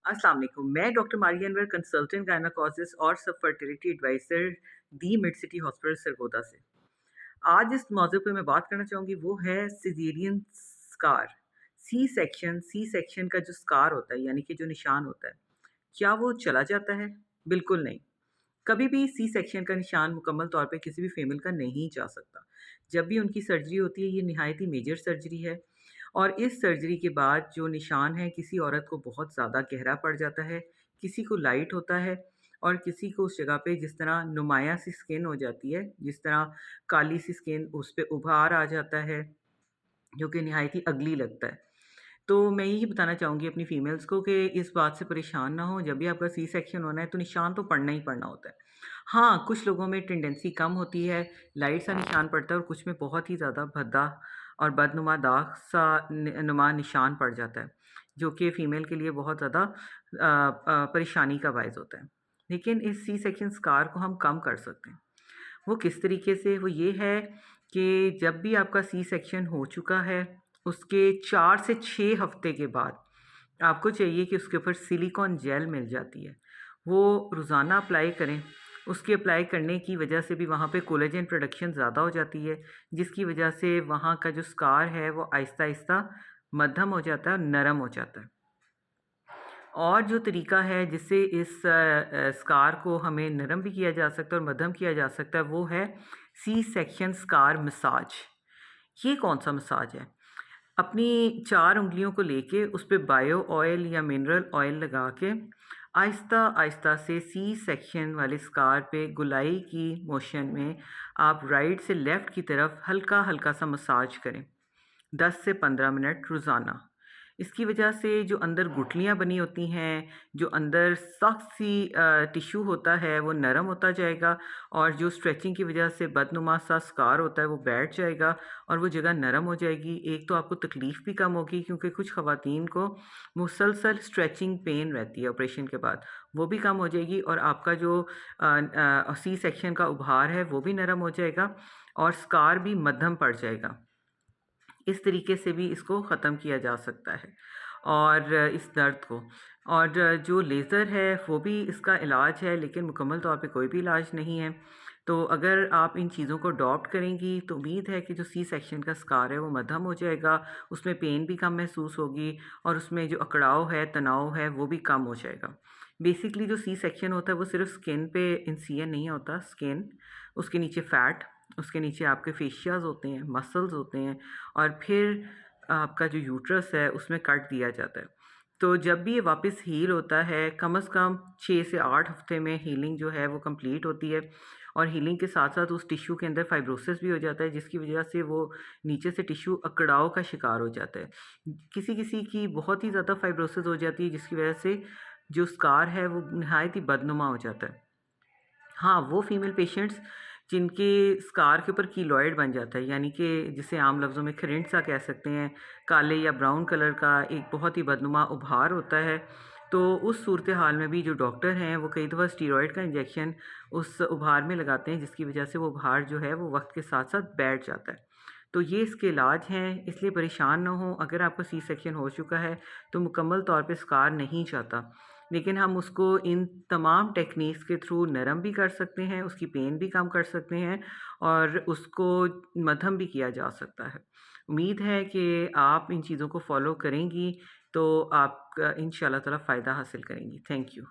अस्सलाम वालेकुम। मैं doctor Maria Anwar, consultant gynaecologist और सब फर्टिलिटी एडवाइज़र दी मिड सिटी हॉस्पिटल सरगोदा से। आज इस मौज़ू पे मैं बात करना चाहूँगी, वो है सिज़ेरियन स्कार। सी सेक्शन का जो स्कार होता है, यानी कि जो निशान होता है, क्या वो चला जाता है? बिल्कुल नहीं। कभी भी सी सेक्शन का निशान मुकम्मल तौर पे किसी भी फीमेल का नहीं जा सकता। जब भी उनकी सर्जरी होती है, ये निहायत ही मेजर सर्जरी है, और इस सर्जरी के बाद जो निशान है, किसी औरत को बहुत ज़्यादा गहरा पड़ जाता है, किसी को लाइट होता है, और किसी को उस जगह पे जिस तरह नुमाया सी स्किन हो जाती है, जिस तरह काली सी स्किन, उस पे उभार आ जाता है, जो कि निहायत ही अगली लगता है। तो मैं यही बताना चाहूँगी अपनी फ़ीमेल्स को कि इस बात से परेशान ना हों, जब भी आपका सी सेक्शन होना है तो निशान तो पड़ना ही पड़ना होता है। हाँ, कुछ लोगों में टेंडेंसी कम होती है, लाइट सा निशान पड़ता है, और कुछ में बहुत ही ज़्यादा भद्दा और बदनुमा दाग सा नुमा निशान पड़ जाता है, जो कि फ़ीमेल के लिए बहुत ज़्यादा परेशानी का बायस होता है। लेकिन इस सी सेक्शन स्कार को हम कम कर सकते हैं। वो किस तरीके से? वो ये है कि जब भी आपका सी सेक्शन हो चुका है, उसके 4 से 6 हफ़्ते के बाद आपको चाहिए कि उसके ऊपर सिलिकॉन जेल मिल जाती है। वो रोज़ाना अप्लाई करें। उसके अप्लाई करने की वजह से भी वहाँ पे कोलेजन प्रोडक्शन ज़्यादा हो जाती है, जिसकी वजह से वहाँ का जो स्कार है वो आहिस्ता-आहिस्ता मद्धम हो जाता है और नरम हो जाता है। और जो तरीका है जिससे इस स्कार को हमें नरम भी किया जा सकता है और मध्यम किया जा सकता है, वो है सी सेक्शन स्कार मसाज। ये कौन-सा मसाज है? अपनी 4 उँगलियों को लेके उस पे बायो ऑयल या मिनरल ऑयल लगा के आहिस्ता-आहिस्ता से सी सेक्शन वाले स्कार पे गोलाई की मोशन में आप राइट से लेफ़्ट की तरफ हल्का-हल्का सा मसाज करें, 10 से 15 मिनट रोज़ाना। इसकी वजह से जो अंदर गुठलियाँ बनी होती हैं, जो अंदर सख्त सी टिश्यू होता है, वो नरम होता जाएगा, और जो स्ट्रेचिंग की वजह से बदनुमा सा स्कार होता है, वो बैठ जाएगा और वो जगह नरम हो जाएगी। एक तो आपको तकलीफ़ भी कम होगी, क्योंकि कुछ ख़वातीन को मुसलसल स्ट्रेचिंग पेन रहती है ऑपरेशन के बाद, वो भी कम हो जाएगी, और आपका जो सी सेक्शन का उभार है, वो भी नरम हो जाएगा, और स्कार भी मध्यम पड़ जाएगा। इस तरीके से भी इसको ख़त्म किया जा सकता है, और इस दर्द को। और जो लेज़र है वो भी इसका इलाज है, लेकिन मुकम्मल तौर पे कोई भी इलाज नहीं है। तो अगर आप इन चीज़ों को अडॉप्ट करेंगी तो उम्मीद है कि जो सी सेक्शन का स्कार है वो मद्धम हो जाएगा, उसमें पेन भी कम महसूस होगी, और उसमें जो अकड़ाव है, तनाव है, वो भी कम हो जाएगा। बेसिकली जो सी सेक्शन होता है वो सिर्फ़ स्किन पे इंसिजन नहीं होता, स्किन, उसके नीचे फ़ैट, उसके नीचे आपके फेशियाज़ होते हैं, मसल्स होते हैं, और फिर आपका जो यूट्रस है उसमें कट दिया जाता है। तो जब भी ये वापस हील होता है, कम से कम 6 से 8 हफ़्ते में हीलिंग जो है वो कंप्लीट होती है, और हीलिंग के साथ-साथ उस टिश्यू के अंदर फाइब्रोसिस भी हो जाता है, जिसकी वजह से वो नीचे से टिश्यू अकड़ाव का शिकार हो जाता है। किसी-किसी की बहुत ही ज़्यादा फाइब्रोसिस हो जाती है, जिसकी वजह से जो स्कार है वो नहायत ही बदनुमा हो जाता है। हाँ, वो फीमेल पेशेंट्स जिनके स्कार के ऊपर कीलॉइड बन जाता है, यानी कि जिसे आम लफ्ज़ों में खिरिंड सा कह सकते हैं, काले या ब्राउन कलर का एक बहुत ही बदनुमा उभार होता है। तो उस सूरत हाल में भी जो डॉक्टर हैं वो कई दफ़ा स्टीरॉयड का इंजेक्शन उस उभार में लगाते हैं, जिसकी वजह से वो उभार जो है वो वक्त के साथ साथ बैठ जाता है। तो ये इसके इलाज हैं, इसलिए परेशान ना हो। अगर आपका सी सेक्शन हो चुका है तो मुकम्मल तौर पे स्कार नहीं जाता, लेकिन हम उसको इन तमाम टेक्नीक्स के थ्रू नरम भी कर सकते हैं, उसकी पेन भी कम कर सकते हैं, और उसको मद्धम भी किया जा सकता है। उम्मीद है कि आप इन चीज़ों को फ़ॉलो करेंगी तो आप इंशाल्लाह ताला फ़ायदा हासिल करेंगी। Thank you.